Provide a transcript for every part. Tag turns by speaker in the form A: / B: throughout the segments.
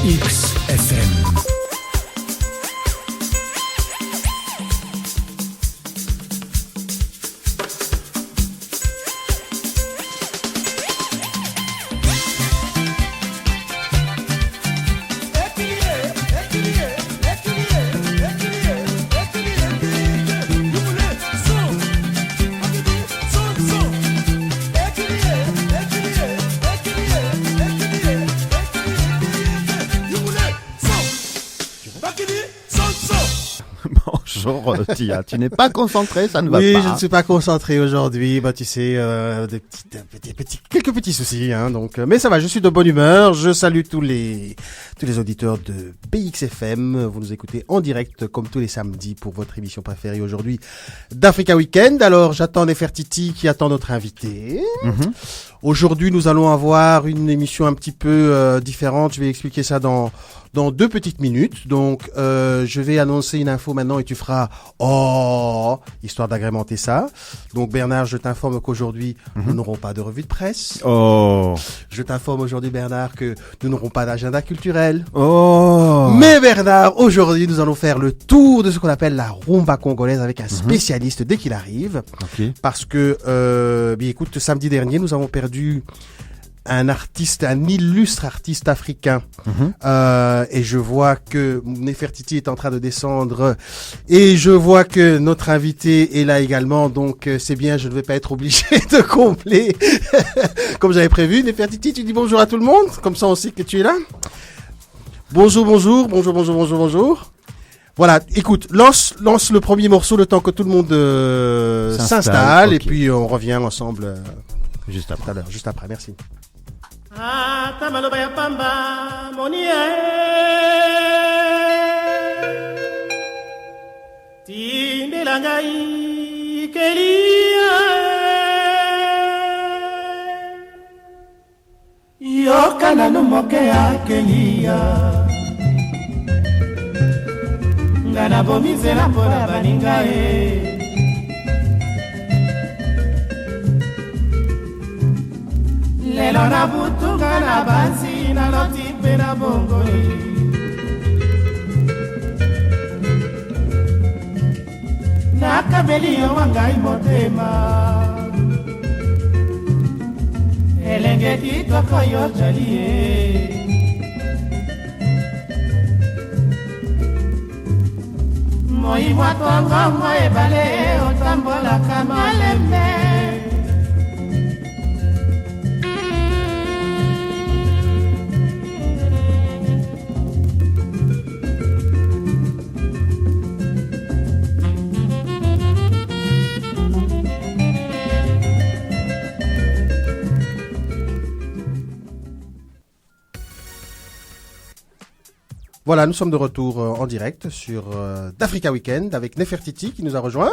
A: BXFM.
B: Bonjour Tia, tu n'es pas concentré, ça ne va pas.
C: Oui, je ne suis pas concentré aujourd'hui. Bah, tu sais, quelques petits soucis, hein. Donc, mais ça va, je suis de bonne humeur. Je salue tous les auditeurs de BXFM. Vous nous écoutez en direct comme tous les samedis pour votre émission préférée aujourd'hui d'Africa Weekend. Alors, j'attends Nefertiti qui attend notre invité. Aujourd'hui, nous allons avoir une émission un petit peu différente. Je vais expliquer ça dans 2 petites minutes. Donc, je vais annoncer une info maintenant et tu feras histoire d'agrémenter ça. Donc, Bernard, je t'informe qu'aujourd'hui, nous n'aurons pas de revue de presse. Je t'informe aujourd'hui, Bernard, que nous n'aurons pas d'agenda culturel. Mais Bernard, aujourd'hui, nous allons faire le tour de ce qu'on appelle la rumba congolaise avec un spécialiste dès qu'il arrive.
B: Okay.
C: Parce que, écoute, samedi dernier, nous avons perdu un illustre artiste africain. Et je vois que Nefertiti est en train de descendre et je vois que notre invité est là également. Donc, c'est bien, je ne vais pas être obligé de combler comme j'avais prévu. Nefertiti, tu dis bonjour à tout le monde. Comme ça, on sait que tu es là. Bonjour. Voilà, écoute, lance le premier morceau le temps que tout le monde s'installe. Okay. Et puis on revient ensemble
B: juste après.
C: Tout à l'heure, juste après, merci.
D: Tamaloba ya pamba monie tindela ngai kelia yokana no moke ya kelia ngana bomizela pona baninga lelo na butunga na bansi na loti pe na bongoli na kabeli yo wangai motema elenge kitoko yo jalie moi mwatonga mwa ebale otambola kama lembe.
C: Voilà, nous sommes de retour en direct sur d'Africa Weekend avec Nefertiti qui nous a rejoint.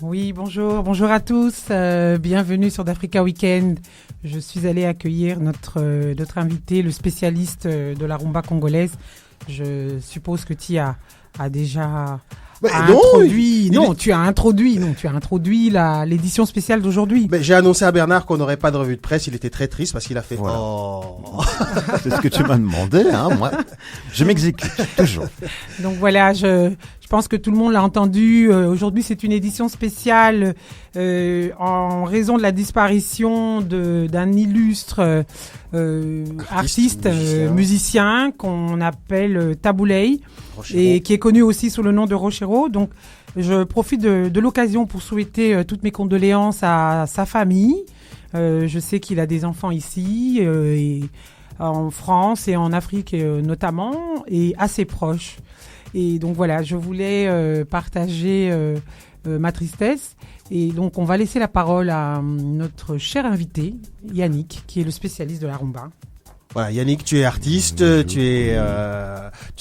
E: Oui, bonjour à tous, bienvenue sur d'Africa Weekend. Je suis allée accueillir notre invité, le spécialiste de la rumba congolaise. Je suppose que tu as déjà tu as introduit l'édition spéciale d'aujourd'hui.
C: Mais j'ai annoncé à Bernard qu'on n'aurait pas de revue de presse, il était très triste parce qu'il a fait
B: voilà. C'est ce que tu m'as demandé, hein, moi. Je m'exécute, toujours.
E: Donc voilà, je pense que tout le monde l'a entendu. Aujourd'hui, c'est une édition spéciale en raison de la disparition d'un illustre artiste, musicien qu'on appelle Tabouley et qui est connu aussi sous le nom de Rochero. Donc, je profite de l'occasion pour souhaiter toutes mes condoléances à sa famille. Je sais qu'il a des enfants ici, et en France et en Afrique notamment, et à ses proches. Et donc voilà, je voulais partager ma tristesse. Et donc, on va laisser la parole à notre cher invité, Yannick, qui est le spécialiste de la rumba.
C: Voilà, Yannick, tu es artiste, tu es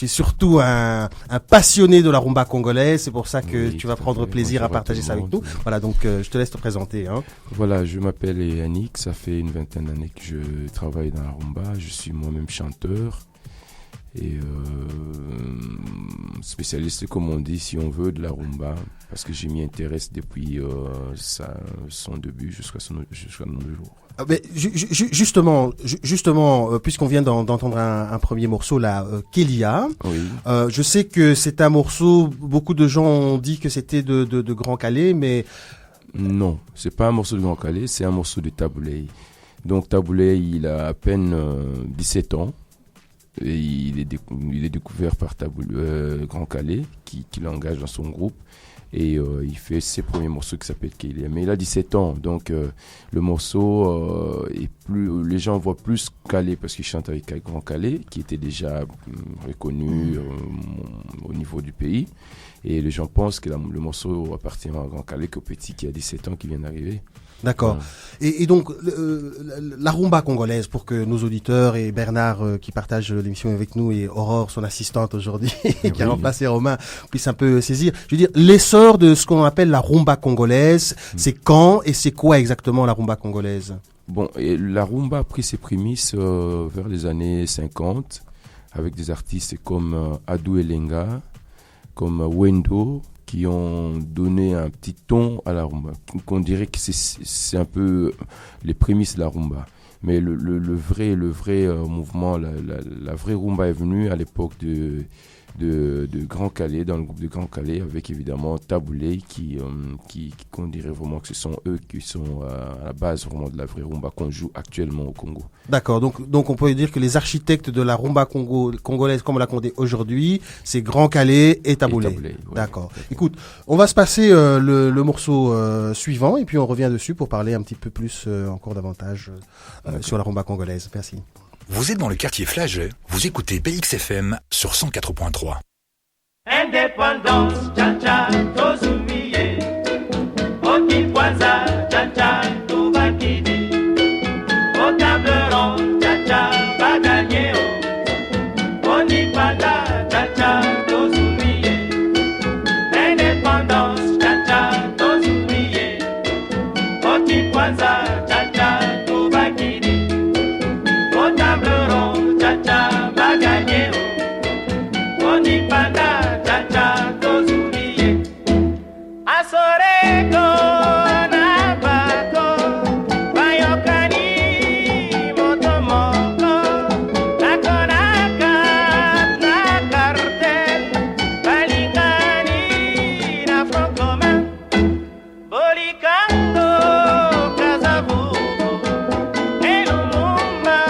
C: surtout un passionné de la rumba congolaise. C'est pour ça que tu vas prendre plaisir à partager ça avec nous. Voilà, donc je te laisse te présenter. Hein.
F: Voilà, je m'appelle Yannick. Ça fait une 20aine d'années que je travaille dans la rumba. Je suis moi-même chanteur. Et spécialiste, comme on dit, si on veut, de la rumba, parce que je m'y intéresse depuis son début jusqu'à nos jours.
C: Ah, mais justement, puisqu'on vient d'entendre un premier morceau là, Kélia,
F: Oui.
C: je sais que c'est un morceau, beaucoup de gens ont dit que c'était de Grand Calais, mais
F: Non, c'est pas un morceau de Grand Calais, c'est un morceau de Taboulé. Donc Taboulé, il a à peine 17 ans. Et il est découvert par Grand Calais, qui l'engage dans son groupe. Et il fait ses premiers morceaux qui s'appellent Kélia. Mais il a 17 ans, donc le morceau est plus, les gens voient plus Calais parce qu'il chante avec Grand Calais, qui était déjà reconnu au niveau du pays. Et les gens pensent que le morceau appartient à Grand Calais qu'au petit qui a 17 ans qui vient d'arriver.
C: d'accord. Et donc, la rumba congolaise, pour que nos auditeurs et Bernard, qui partage l'émission avec nous, et Aurore, son assistante aujourd'hui, qui a remplacé Romain, puissent un peu saisir. Je veux dire, l'essor de ce qu'on appelle la rumba congolaise, c'est quand et c'est quoi exactement la rumba congolaise?
F: Bon, et la rumba a pris ses prémices vers les années 50, avec des artistes comme Adou Elenga, comme Wendo, qui ont donné un petit ton à la rumba. Qu'on dirait que c'est un peu les prémices de la rumba. Mais le vrai mouvement, la vraie rumba est venue à l'époque de Grand Calais, dans le groupe de Grand Calais, avec évidemment Taboulé, qu'on dirait vraiment que ce sont eux qui sont à la base vraiment de la vraie rumba qu'on joue actuellement au Congo.
C: D'accord, donc on peut dire que les architectes de la rumba congolaise, comme on l'a compté aujourd'hui, c'est Grand Calais et Taboulé.
F: Ouais.
C: D'accord. Écoute, on va se passer le morceau suivant et puis on revient dessus pour parler un petit peu plus encore davantage sur la rumba congolaise. Merci.
A: Vous êtes dans le quartier Flagey, vous écoutez BXFM sur 104.3.
D: Indépendance, cha-cha, tozumiye. Okikwaza, cha-cha, tubakidi. Au table ronde, cha-cha, baganyeo. Onipanda, cha-cha, tozumiye. Indépendance, cha-cha, tozumiye. Okikwaza, cha-cha, tubakidi. Au table ronde, cha-cha, baganyeo. Onipanda, cha-cha, tozumiye. Asoreko, nabako, bayokani, motomoko, nakonaka, na cartel, balingani, na front commun, bolikando, kazavubu, elumumba,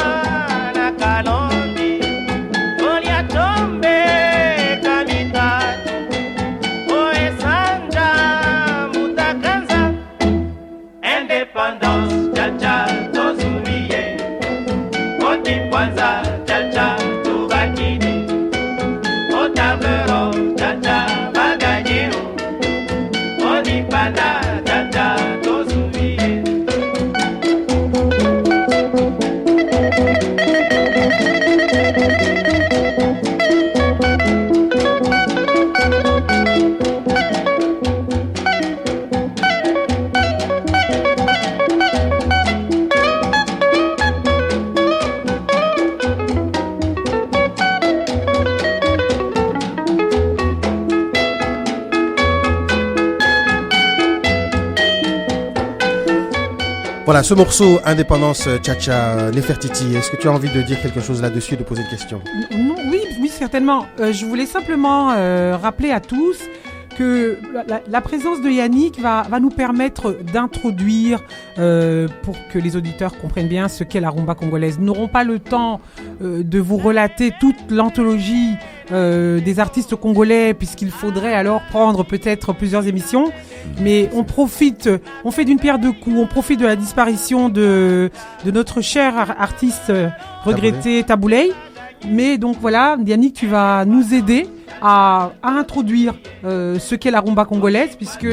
D: na kalondi, goliatombe, kamitatu, oesanja, mutakanza, indépendance, cha-cha, tozumiye, otipwanza, cha-cha, tubakidi, otabero, cha-cha, baganyeo, onipanda, cha-cha, tozumiye.
C: Voilà, ce morceau Indépendance Cha-Cha, Nefertiti, est-ce que tu as envie de dire quelque chose là-dessus et de poser une question?
E: Non, oui, certainement. Je voulais simplement rappeler à tous que la présence de Yannick va nous permettre d'introduire, pour que les auditeurs comprennent bien ce qu'est la rumba congolaise. Nous n'aurons pas le temps de vous relater toute l'anthologie des artistes congolais, puisqu'il faudrait alors prendre peut-être plusieurs émissions. Mais on fait d'une pierre deux coups. On profite de la disparition de notre cher artiste regretté Taboulé. Mais donc voilà, Yannick, tu vas nous aider à introduire ce qu'est la rumba congolaise, puisque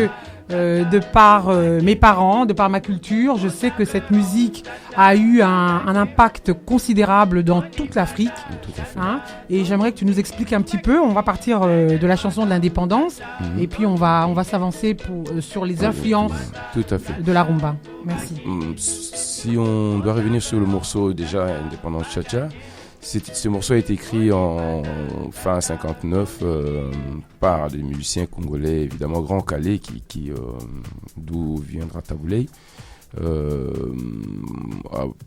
E: de par mes parents, de par ma culture, je sais que cette musique a eu un impact considérable dans toute l'Afrique.
F: Tout à fait.
E: Hein, et j'aimerais que tu nous expliques un petit peu. On va partir de la chanson de l'indépendance, et puis on va s'avancer sur les influences
F: Tout à fait.
E: de la rumba. Merci.
F: Si on doit revenir sur le morceau déjà Indépendance Cha-Cha, Ce morceau a été écrit en fin 59 par des musiciens congolais, évidemment Grand Calais, d'où viendra Taboulé.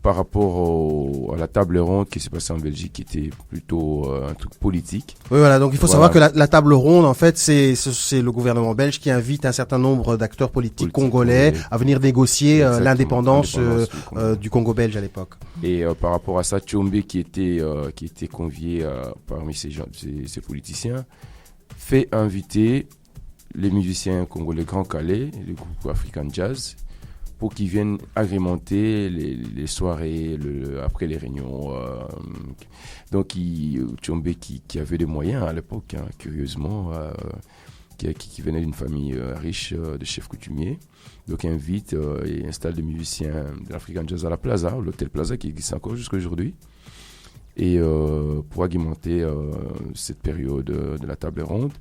F: Par rapport à la table ronde qui s'est passée en Belgique, qui était plutôt un truc politique.
C: Oui, voilà. Donc il faut savoir que la table ronde, en fait, c'est le gouvernement belge qui invite un certain nombre d'acteurs politiques congolais à venir négocier l'indépendance du Congo belge à l'époque.
F: Et par rapport à ça, Tchombe qui était convié parmi ces politiciens, fait inviter les musiciens congolais Grand Calais, le groupe African Jazz, pour qu'ils viennent agrémenter les soirées après les réunions. Donc Tchombe qui avait des moyens à l'époque, curieusement, qui venait d'une famille riche de chefs coutumiers. Donc invite et installe des musiciens de l'African Jazz à la Plaza, l'hôtel Plaza qui existe encore jusqu'à aujourd'hui. Et pour agrémenter cette période de la table ronde.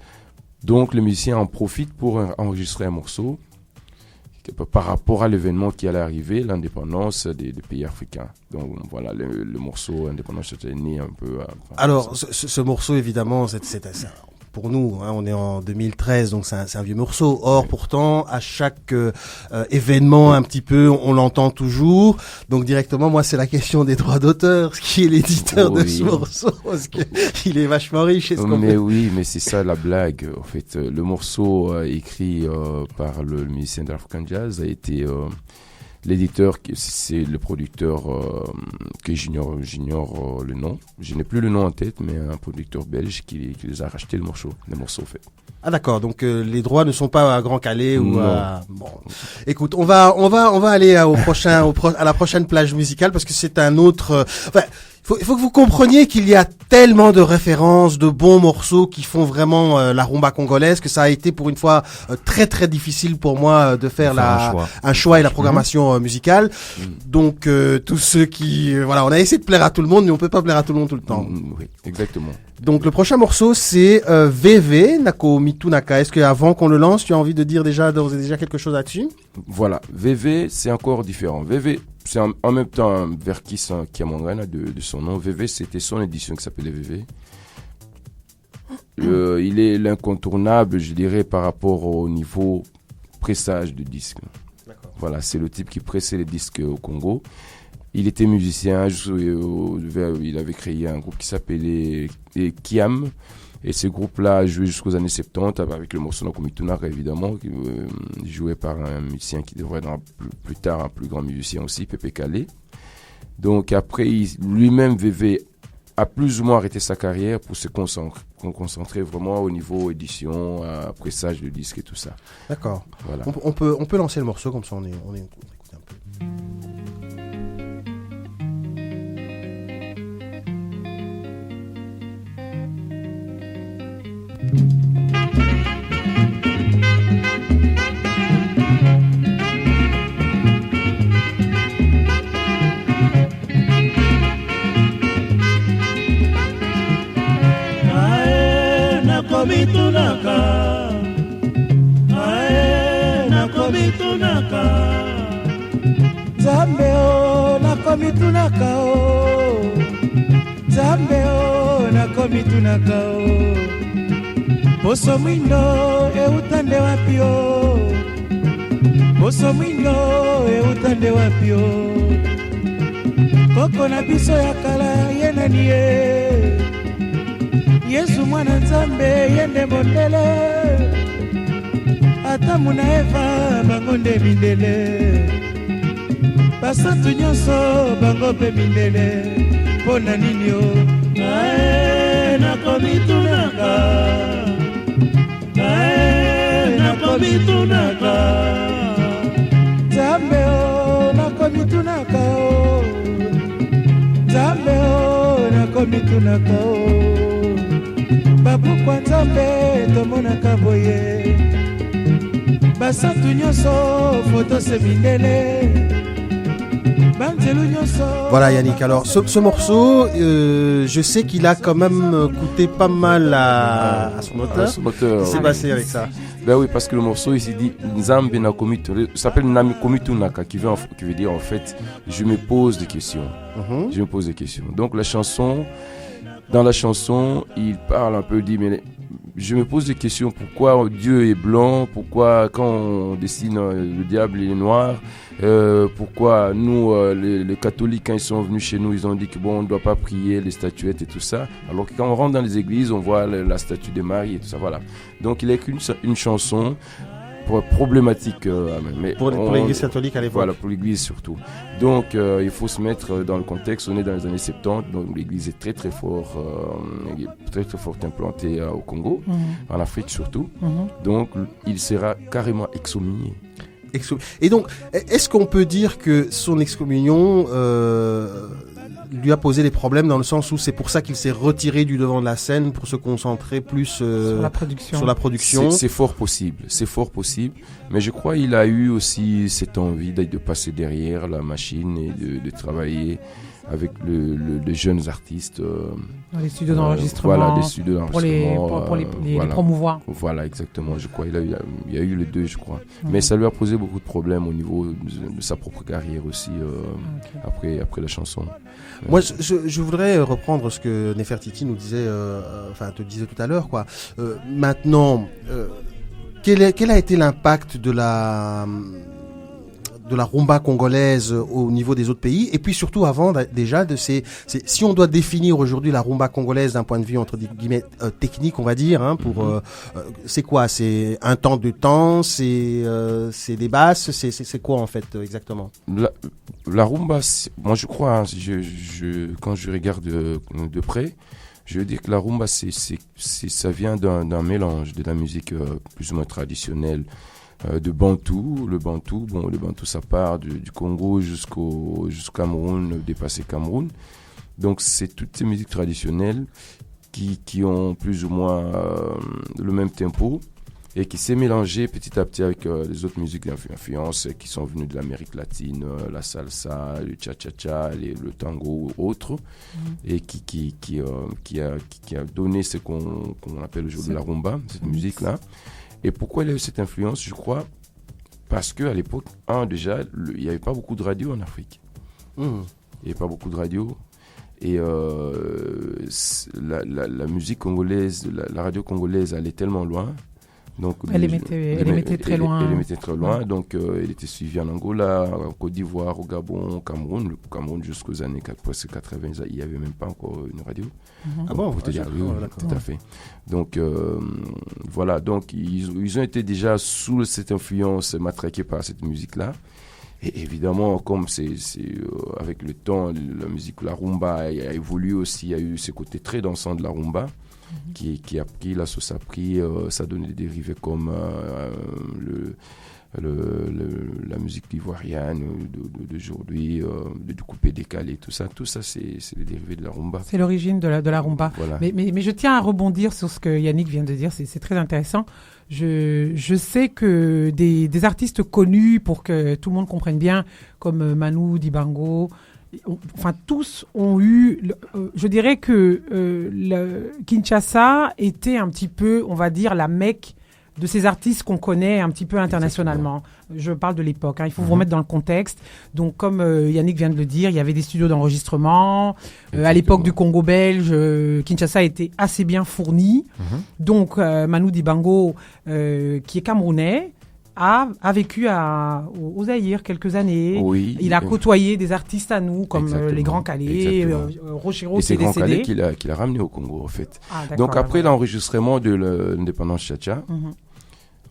F: Donc les musiciens en profitent pour enregistrer un morceau par rapport à l'événement qui allait arriver, l'indépendance des pays africains. Donc voilà, le morceau Indépendance était né un peu...
C: Alors, ce morceau, évidemment, c'est pour nous, hein, on est en 2013, donc c'est un vieux morceau. Or, pourtant, à chaque événement, un petit peu, on l'entend toujours. Donc, directement, moi, c'est la question des droits d'auteur, qui est l'éditeur de ce morceau, parce que il est vachement riche.
F: Oui, mais c'est ça la blague. En fait, le morceau écrit par le musicien d'African Jazz a été... l'éditeur, c'est le producteur que j'ignore le nom. Je n'ai plus le nom en tête, mais un producteur belge qui les a racheté le morceau fait.
C: Ah d'accord, donc les droits ne sont pas à Grand Calais ou à... Bon, écoute, on va aller à la prochaine plage musicale parce que c'est un autre... Il faut que vous compreniez qu'il y a tellement de références, de bons morceaux qui font vraiment la rumba congolaise que ça a été pour une fois très très difficile pour moi de faire un choix et la programmation musicale. Donc tous ceux qui on a essayé de plaire à tout le monde mais on peut pas plaire à tout le monde tout le temps.
F: Oui, exactement.
C: Donc le prochain morceau c'est VV Nako Mitunaka. Est-ce que avant qu'on le lance, tu as envie de dire déjà quelque chose là-dessus? Voilà,
F: VV c'est encore différent. VV c'est en même temps un Verkis Kiamangana de son nom. VV, c'était son édition qui s'appelait VV. Il est l'incontournable, je dirais, par rapport au niveau pressage de disques. D'accord. Voilà, c'est le type qui pressait les disques au Congo. Il était musicien, il avait créé un groupe qui s'appelait Kiam. Et ce groupe-là a joué jusqu'aux années 70 avec le morceau Nakomitunaka, évidemment, joué par un musicien qui deviendra plus tard un plus grand musicien aussi, Pépé Calais. Donc après, lui-même, VV, a plus ou moins arrêté sa carrière pour se concentrer vraiment au niveau édition, pressage de disques et tout ça.
C: D'accord. Voilà. On peut lancer le morceau comme ça, on écoute un peu.
D: Nakomitunaka Zambe o nakomitunaka o Zambe o nakomitunaka o Poso mwindo utande wapi o Poso mwindo utande wapi o Koko na biso ya kala yena niye Yesu mwana Nzambe yende mondele Ata muna Eva bango nde mindele Basantu nyonso bango pe mindele Pona nini o Ae nakomitunaka Ae nakomitunaka Nzambe o nakomitunaka o Nzambe o nakomitunaka o Babukwa Nzambe tomonaka boye Basantu nyonso foto se mindele
C: Voilà Yannick, alors ce morceau, je sais qu'il a quand même coûté pas mal à son auteur.
F: Qu'est-ce
C: qui s'est passé avec ça?
F: Ben oui, parce que le morceau, il s'est dit Nzambe na komitu, ça s'appelle Nami komitu naka, qui veut dire en fait, je me pose des questions. Je me pose des questions. Donc dans la chanson, il parle un peu, dit, mais je me pose des questions, pourquoi Dieu est blanc, pourquoi quand on dessine le diable il est noir, pourquoi nous les catholiques quand ils sont venus chez nous ils ont dit que bon on ne doit pas prier les statuettes et tout ça, alors que quand on rentre dans les églises on voit la statue de Marie et tout ça, voilà. Donc il a écrit une chanson problématique mais
C: pour l'église catholique à l'époque.
F: Voilà, pour l'église surtout. Donc il faut se mettre dans le contexte, on est dans les années 70, donc l'église est très très fort implantée au Congo, en Afrique surtout. Donc il sera carrément excommunié.
C: Et donc, est-ce qu'on peut dire que son excommunion lui a posé des problèmes dans le sens où c'est pour ça qu'il s'est retiré du devant de la scène pour se concentrer plus sur la production.
F: C'est fort possible, mais je crois qu'il a eu aussi cette envie de passer derrière la machine et de travailler avec les jeunes artistes.
E: Dans les studios d'enregistrement.
F: Voilà, des studios d'enregistrement.
E: Pour les promouvoir.
F: Voilà, exactement. Je crois il y a eu les deux, je crois. Mais ça lui a posé beaucoup de problèmes au niveau de sa propre carrière aussi, après la chanson.
C: Moi, je voudrais reprendre ce que Nefertiti nous disait, te disait tout à l'heure, quoi. Maintenant, quel a été l'impact de la rumba congolaise au niveau des autres pays, et puis surtout avant déjà si on doit définir aujourd'hui la rumba congolaise d'un point de vue entre guillemets technique, on va dire, c'est quoi? C'est un temps de temps, c'est des basses, c'est quoi en fait exactement?
F: La rumba, moi je crois, quand je regarde de près, je veux dire que la rumba ça vient d'un mélange de la musique plus ou moins traditionnelle. De Bantou, le Bantou ça part du Congo jusqu'au Cameroun, dépasser Cameroun. Donc c'est toutes ces musiques traditionnelles qui ont plus ou moins le même tempo et qui s'est mélangé petit à petit avec les autres musiques d'influence qui sont venues de l'Amérique latine, la salsa, le cha-cha-cha, le tango ou autres, et qui a donné ce qu'on appelle aujourd'hui la rumba, cette musique-là. Et pourquoi il a eu cette influence? Je crois parce qu'à l'époque, déjà, il n'y avait pas beaucoup de radio en Afrique. Il n'y avait pas beaucoup de radio. Et la musique congolaise, la radio congolaise allait tellement loin. Donc, elle émettait très loin. Elle émettait très loin. Donc, elle était suivie en Angola, en Côte d'Ivoire, au Gabon, au Cameroun. Le Cameroun, jusqu'aux années presque 80, il n'y avait même pas encore une radio.
C: Ah bon,
F: oui, tout à fait. Donc, voilà. Donc, ils ont été déjà sous cette influence matraqués par cette musique-là. Et évidemment, comme c'est avec le temps, la musique, la rumba a évolué aussi. Il y a eu ce côté très dansant de la rumba. Qui a pris, la sauce a pris, ça a donné des dérivés comme la musique ivoirienne d'aujourd'hui, du coupé décalé, tout ça c'est les dérivés de la rumba.
E: C'est l'origine de la rumba.
F: Voilà.
E: Mais je tiens à rebondir sur ce que Yannick vient de dire, c'est très intéressant. Je sais que des artistes connus, pour que tout le monde comprenne bien, comme Manu Dibango, enfin tous ont eu, je dirais que Kinshasa était un petit peu, on va dire, la Mecque de ces artistes qu'on connaît un petit peu internationalement. Exactement. Je parle de l'époque, il faut vous remettre dans le contexte. Donc comme Yannick vient de le dire, il y avait des studios d'enregistrement. À l'époque du Congo belge, Kinshasa était assez bien fourni. Donc Manu Dibango, qui est camerounais, a vécu au Zaïre quelques années.
F: Oui,
E: il a côtoyé des artistes à nous, comme les Grands Calais, Rochero, qui est décédé.
F: C'est Grands Calais qu'il a ramené au Congo, en fait. Donc après l'enregistrement de l'indépendance Cha-Cha,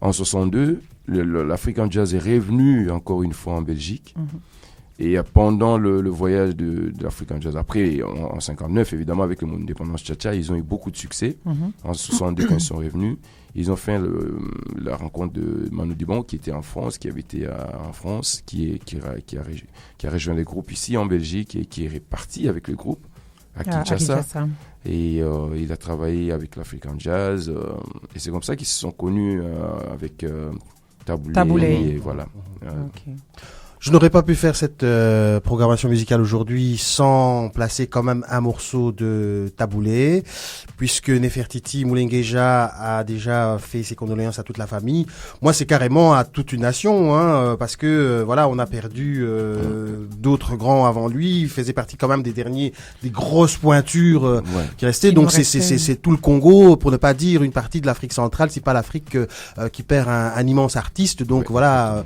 F: en 62, l'African Jazz est revenu encore une fois en Belgique. Et pendant le voyage de l'African Jazz, après en 59, évidemment, avec l'indépendance Cha-Cha, ils ont eu beaucoup de succès. En 62, quand ils sont revenus, ils ont fait la rencontre de Manu Dibango, qui était en France, qui avait été en France, qui a rejoint les groupes ici en Belgique et qui est reparti avec le groupe à Kinshasa. Et il a travaillé avec l'African Jazz. Et c'est comme ça qu'ils se sont connus avec Taboulé. Et voilà.
C: Okay. Je n'aurais pas pu faire cette programmation musicale aujourd'hui sans placer quand même un morceau de Taboulé, puisque Nefertiti Moulengeja a déjà fait ses condoléances à toute la famille. Moi, c'est carrément à toute une nation, hein, parce que voilà, on a perdu d'autres grands avant lui. Il faisait partie quand même des grosses pointures qui restaient. Donc c'est tout le Congo, pour ne pas dire une partie de l'Afrique centrale. C'est pas l'Afrique qui perd un immense artiste. Donc voilà,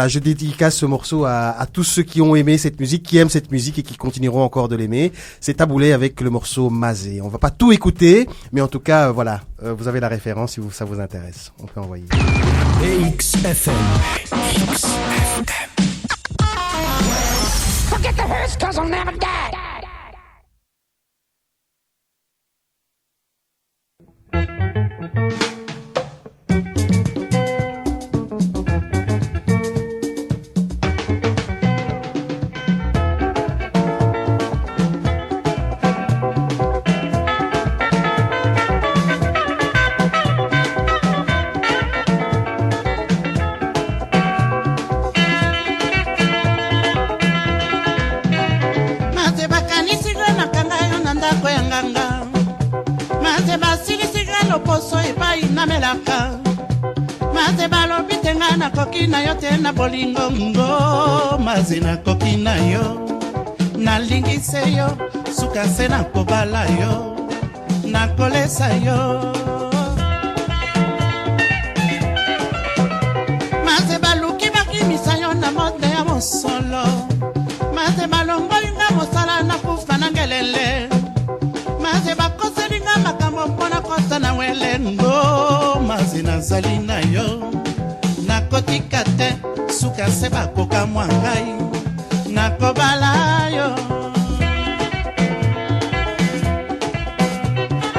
C: je dédicace ce morceau à tous ceux qui ont aimé cette musique, qui aiment cette musique et qui continueront encore de l'aimer. C'est Taboulé avec le morceau Mazé. On va pas tout écouter, mais en tout cas, voilà, vous avez la référence si ça vous intéresse. On peut envoyer.
A: BXFM.
G: Forget the hearse, cause I'll never die.
D: Maze balobi tenga na koki na yo te na bolingo ngo maze na koki na yo nalingise yo suka se na kobala yo na kolesa yo maze baluki bakimisa yo na mode ya mosolo maze balongo inga mosala na kufa na ngelele maze bakoselinga makambo mpona kosa na welengo maze nazali na yo nakotika te suka se bakoka mwa ngai nakobala yo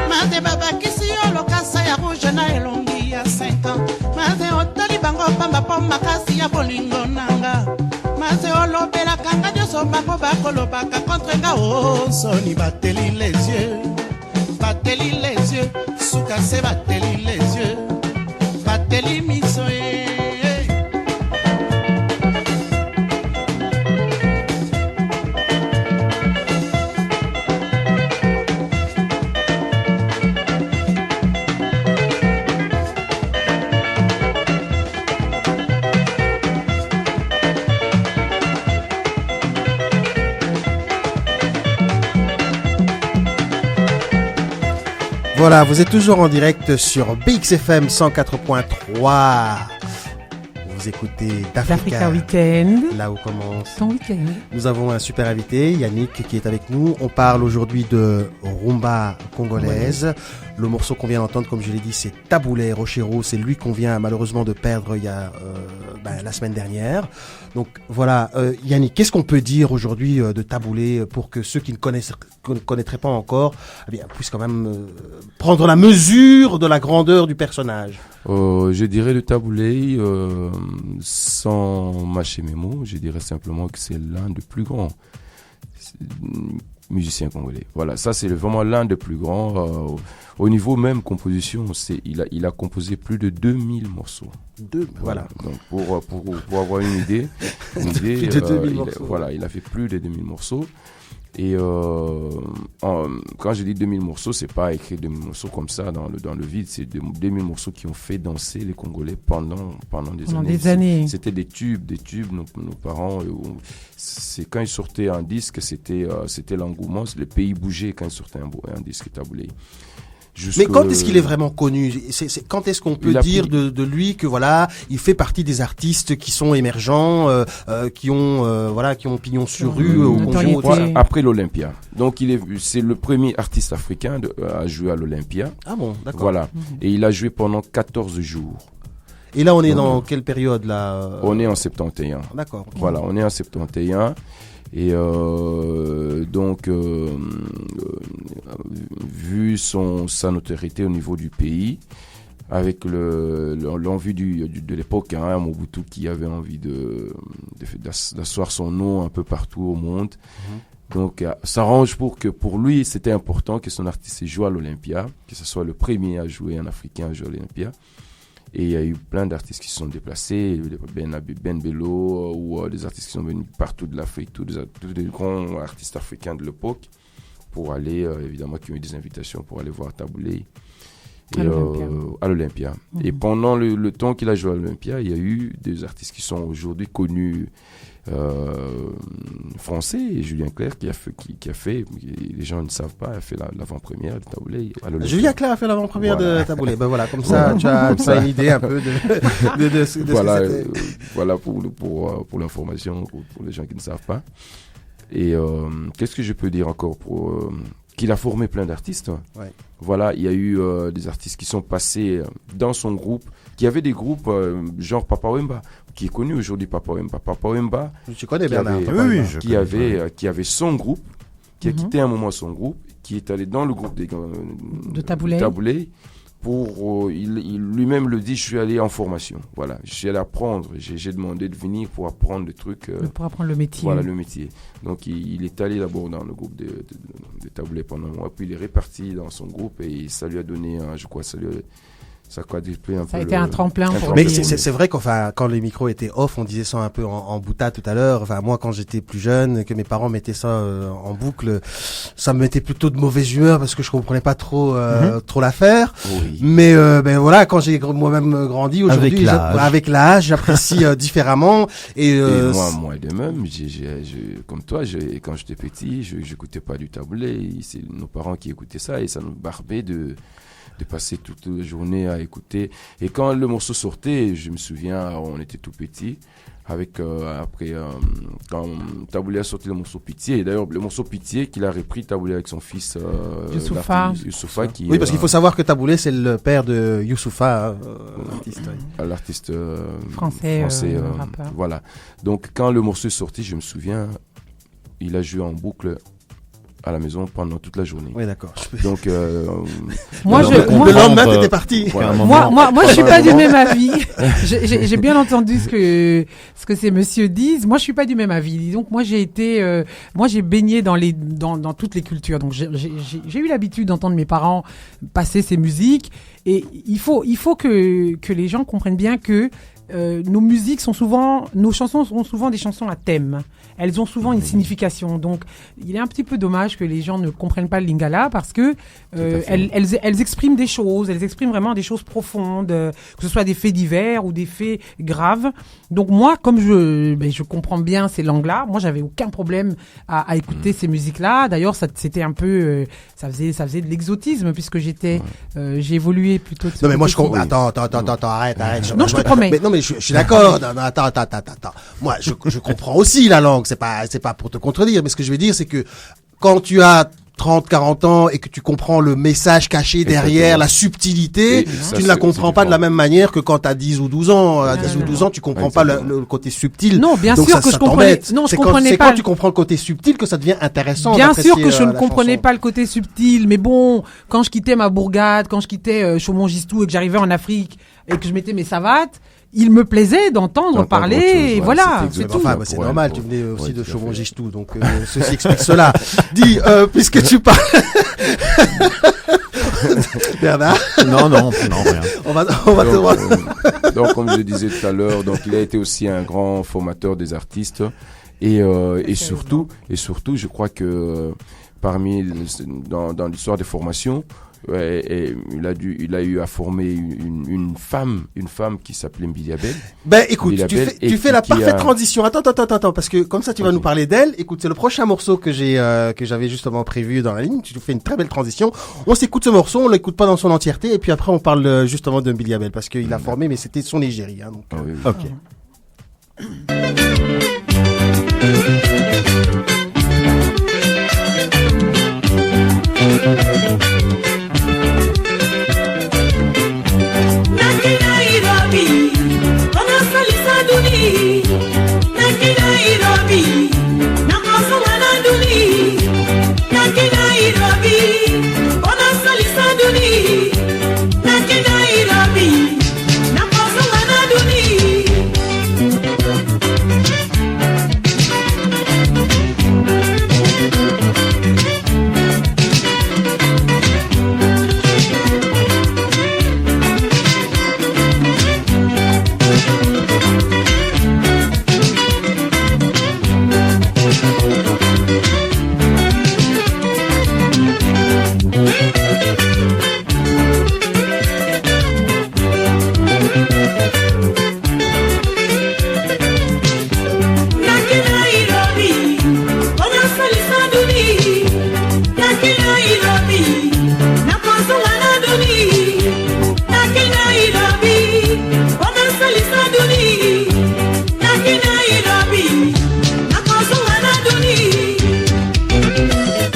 D: maze babakisi yo lokasa ya rouge na elongi ya 5 ans maze otoli bango pamba po makasi ya bolingo nanga maze olobelaka nga nyonso bango bakolobaka contre nga soni bateli les yeux suka se bateli les yeux bateli miso
C: Voilà, vous êtes toujours en direct sur BXFM 104.3. Vous écoutez
E: d'Africa Weekend.
C: Là où commence
E: ton week-end.
C: Nous avons un super invité, Yannick, qui est avec nous. On parle aujourd'hui de rumba congolaise. Ouais. Le morceau qu'on vient d'entendre, comme je l'ai dit, c'est Taboulé Rochero. C'est lui qu'on vient malheureusement de perdre il y a la semaine dernière. Donc voilà, Yannick, qu'est-ce qu'on peut dire aujourd'hui de Taboulé pour que ceux qui ne connaîtraient pas encore puissent quand même prendre la mesure de la grandeur du personnage?
F: Je dirais le Taboulé, sans mâcher mes mots, je dirais simplement que c'est l'un des plus grands musiciens congolais. Voilà, ça c'est vraiment l'un des plus grands. Au niveau même composition, il a composé plus de 2000 morceaux.
C: Voilà.
F: Donc pour avoir une idée, plus de 2000 morceaux. Voilà, il a fait plus de 2000 morceaux. Et quand je dis 2000 morceaux, c'est pas écrit 2000 morceaux comme ça dans le vide, c'est 2000 morceaux qui ont fait danser les Congolais pendant des années. C'était des tubes, nos parents, c'est quand ils sortaient un disque, c'était l'engouement, le pays bougeait quand ils sortaient un disque Taboulé.
C: Mais quand est-ce qu'il est vraiment connu? Quand est-ce qu'on peut dire de lui que voilà, il fait partie des artistes qui sont émergents, qui ont pignon sur rue au Congo?
F: Après l'Olympia. Donc c'est le premier artiste africain à jouer à l'Olympia.
C: Ah bon, d'accord.
F: Voilà. Et il a joué pendant 14 jours.
C: Et là, on est dans quelle période là?
F: On est en 71.
C: D'accord. Okay.
F: Voilà, on est en 71. Et vu sa notoriété au niveau du pays, avec l'envie de l'époque, Mobutu qui avait envie d'asseoir son nom un peu partout au monde. Donc ça arrange pour lui, c'était important que son artiste joue à l'Olympia, que ce soit le premier à jouer, un Africain à jouer à l'Olympia. Et il y a eu plein d'artistes qui se sont déplacés, Ben Bello, ou des artistes qui sont venus partout de l'Afrique, tous des grands artistes africains de l'époque, pour aller, évidemment, qui ont eu des invitations pour aller voir Taboulé à l'Olympia. Et pendant le temps qu'il a joué à l'Olympia, il y a eu des artistes qui sont aujourd'hui connus français, et Julien Clerc qui a fait, les gens ne savent pas, a fait l'avant-première de Taboulé à l'Olympia.
C: Julien Clerc a fait l'avant-première de Taboulé. Ben voilà, comme ça, tu as une idée un peu de ce
F: voilà,
C: que c'était.
F: Voilà pour l'information, pour les gens qui ne savent pas. Et qu'est-ce que je peux dire encore qu'il a formé plein d'artistes.
C: Ouais.
F: Voilà, il y a eu des artistes qui sont passés dans son groupe, qui avaient des groupes genre Papa Wemba, qui est connu aujourd'hui, Papa Wemba. Papa Wemba,
C: Tu connais Bernard?
F: qui avait son groupe, qui a quitté un moment son groupe, qui est allé dans le groupe de Taboulé. Il lui-même le dit, je suis allé en formation. Voilà, je suis allé apprendre. J'ai demandé de venir pour apprendre des trucs.
E: Pour apprendre le métier.
F: Voilà, le métier. Donc, il est allé d'abord dans le groupe de Taboulé pendant un mois, puis il est reparti dans son groupe et ça lui a donné, ça a développé un peu.
E: Ça a été un tremplin pour
C: Mais
E: lui.
C: c'est vrai quand les micros étaient off, on disait ça un peu en boutade tout à l'heure. Enfin, moi, quand j'étais plus jeune, que mes parents mettaient ça en boucle, ça me mettait plutôt de mauvaise humeur parce que je comprenais pas trop l'affaire.
F: Oui.
C: Mais ben voilà, quand j'ai moi-même grandi aujourd'hui, avec l'âge, j'apprécie différemment. Et
F: moi de même, comme toi, quand j'étais petit, je n'écoutais pas du Taboulé. C'est nos parents qui écoutaient ça et ça nous barbait de passer toute la journée à écouter. Et quand le morceau sortait, je me souviens, on était tout petits, après, quand Taboulé a sorti le morceau Pitié, et d'ailleurs le morceau Pitié qu'il a repris Taboulé avec son fils Youssoufa.
C: Oui, parce qu'il faut savoir que Taboulé, c'est le père de Youssoufa,
F: l'artiste
E: français
F: rappeur. Voilà. Donc quand le morceau est sorti, je me souviens, il a joué en boucle à la maison pendant toute la journée.
C: Oui, d'accord.
E: le
F: Donc,
C: lendemain, t'étais parti.
F: Voilà.
E: Moi, je suis pas du même avis. J'ai bien entendu ce que ces messieurs disent. Moi, je suis pas du même avis. Donc, moi, j'ai baigné dans toutes les cultures. Donc, j'ai eu l'habitude d'entendre mes parents passer ces musiques. Et il faut que les gens comprennent bien que nos chansons sont souvent des chansons à thème. Elles ont souvent une signification. Donc, il est un petit peu dommage que les gens ne comprennent pas le lingala parce que elles expriment des choses. Elles expriment vraiment des choses profondes, que ce soit des faits divers ou des faits graves. Donc, moi, comme je comprends bien ces langues-là, moi, j'avais aucun problème à écouter ces musiques-là. D'ailleurs, c'était un peu, ça faisait de l'exotisme puisque j'ai évolué plutôt.
C: Non, mais moi, je comprends. Attends, arrête.
E: Non, je te promets.
C: Mais, non, mais je suis d'accord. Non, attends. Moi, je comprends aussi la langue. C'est pas pour te contredire, mais ce que je veux dire, c'est que quand tu as 30, 40 ans et que tu comprends le message caché derrière, la subtilité, tu ne la comprends pas de la même manière que quand tu as 10 ou 12 ans. À 10 ou 12 ans, tu comprends pas le côté subtil.
E: Non, bien
C: donc
E: sûr que je comprenais. Non, je comprenais pas.
C: C'est quand tu comprends le côté subtil que ça devient intéressant.
E: Bien sûr que je ne comprenais pas le côté subtil, mais bon, quand je quittais ma bourgade, quand je quittais Chaumont-Gistou et que j'arrivais en Afrique et que je mettais mes savates, il me plaisait d'entendre parler, et voilà, c'est tout.
C: Enfin, c'est normal, tu venais aussi de Chaumont-Gistou, donc ceci explique cela. Dis, puisque tu parles... Bernard? Non, rien. On va te voir.
F: Donc, comme je disais tout à l'heure, donc il a été aussi un grand formateur des artistes, et surtout, je crois que dans l'histoire des formations, et il a eu à former une femme qui s'appelait Mbiliabel.
C: Ben écoute, tu fais la parfaite transition. Attends, parce que comme ça tu vas nous parler d'elle. Écoute, c'est le prochain morceau que j'avais justement prévu dans la ligne. Tu fais une très belle transition. On s'écoute ce morceau, on l'écoute pas dans son entièreté, et puis après on parle justement de Mbiliabel parce qu'il a formé, mais c'était son égérie. Hein, donc.
F: Oui.
C: Ok.
D: Nairobi, nakozonga na duni, naki Nairobi, omesalisa duni, naki Nairobi, nakozonga na duni.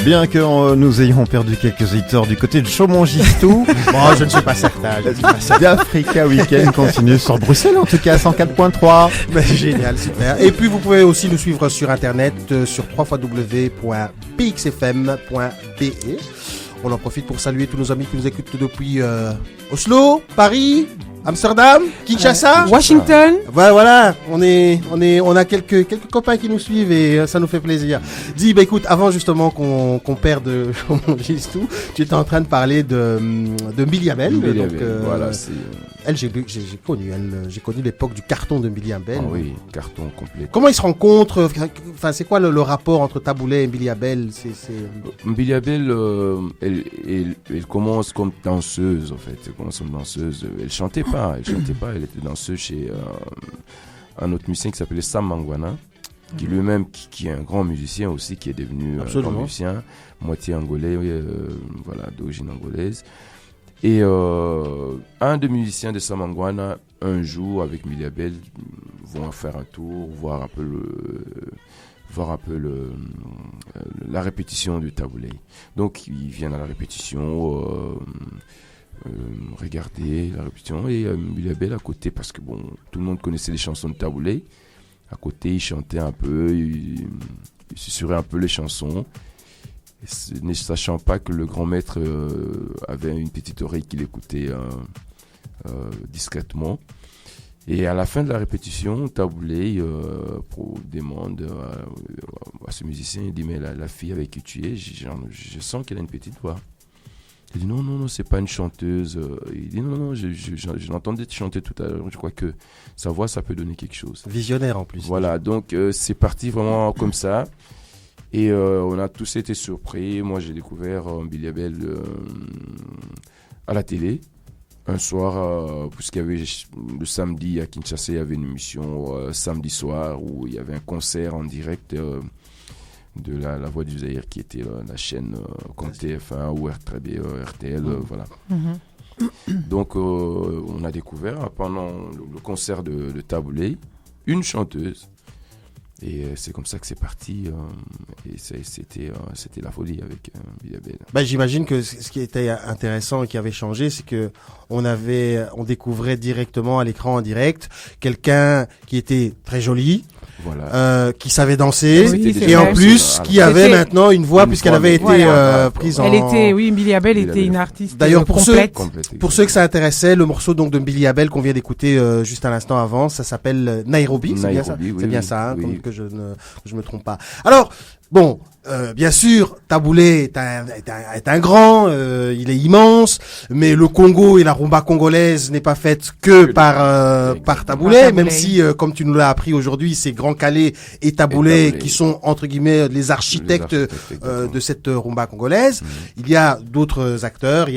B: Bien que nous ayons perdu quelques auditeurs du côté de Chaumont-Gistou,
C: Bon, je ne suis pas certain. Je ne suis pas certain.
B: d'Africa Weekend continue sur Bruxelles, en tout cas 104.3.
C: Mais génial, super. Et puis vous pouvez aussi nous suivre sur internet sur www.pxfm.be. On en profite pour saluer tous nos amis qui nous écoutent depuis Oslo, Paris, Amsterdam, Kinshasa,
E: Washington.
C: Voilà, on a quelques copains qui nous suivent et ça nous fait plaisir. Dis, bah écoute, avant justement qu'on perde Chaumont-Gistou, tu étais en train de parler de Milly Abel.
F: Milly
C: Donc,
F: Abel, voilà, c'est...
C: elle, j'ai connu l'époque du carton de Milly Abel.
F: Ah oui, carton complet.
C: Comment ils se rencontrent? Enfin, c'est quoi le rapport entre Taboulé et Milly Abel?
F: Milly Abel, elle commence comme danseuse en fait. Elle commence comme danseuse. Elle chantait pas. Elle était danseuse chez un autre musicien qui s'appelait Sam Mangwana, qui lui-même qui est un grand musicien aussi, qui est devenu un grand musicien, moitié angolais, voilà, d'origine angolaise. Et un des musiciens de Sam Mangwana, un jour avec Milly Abel, vont faire un tour, voir un peu la répétition du Taboulé. Donc ils viennent à la répétition, regarder la répétition, et Milly Abel à côté, parce que bon, tout le monde connaissait les chansons de Taboulé. À côté, il chantait un peu, il susurrait un peu les chansons, ne sachant pas que le grand maître avait une petite oreille qu'il écoutait discrètement. Et à la fin de la répétition, Taboulé demande à ce musicien, il dit, mais la fille avec qui tu es, je sens qu'elle a une petite voix. Il dit non, c'est pas une chanteuse. Il dit non, je l'entendais chanter tout à l'heure. Je crois que sa voix, ça peut donner quelque chose.
C: Visionnaire en plus.
F: Voilà, donc c'est parti vraiment comme ça. Et on a tous été surpris. Moi, j'ai découvert Milly Abel à la télé. Un soir, puisqu'il y avait le samedi à Kinshasa, il y avait une émission samedi soir où il y avait un concert en direct de la Voix du Zaïre, qui était la chaîne comme TF1 ou RTL, voilà. Donc on a découvert pendant le concert de Taboulé une chanteuse, et c'est comme ça que c'est parti, et c'était la folie avec Milly Abel.
C: Bah, j'imagine que ce qui était intéressant et qui avait changé, c'est que on découvrait directement à l'écran en direct quelqu'un qui était très joli,
F: voilà.
C: qui savait danser,
E: oui,
C: et en plus qui avait maintenant une voix, puisqu'elle avait été prise en...
E: Milly Abel était une artiste
C: d'ailleurs
E: complète.
C: Pour ceux que ça intéressait, le morceau donc de Milly Abel qu'on vient d'écouter juste à l'instant avant, ça s'appelle Nairobi, c'est bien ça, c'est bien ça, hein, comme que je me trompe pas. Alors bon, bien sûr, Taboulé est un grand, il est immense, mais le Congo et la rumba congolaise n'est pas faite que par Taboulé, même si, comme tu nous l'as appris aujourd'hui, c'est Grand Calais et Taboulé qui sont, entre guillemets, les architectes de cette rumba congolaise. Il y a d'autres acteurs,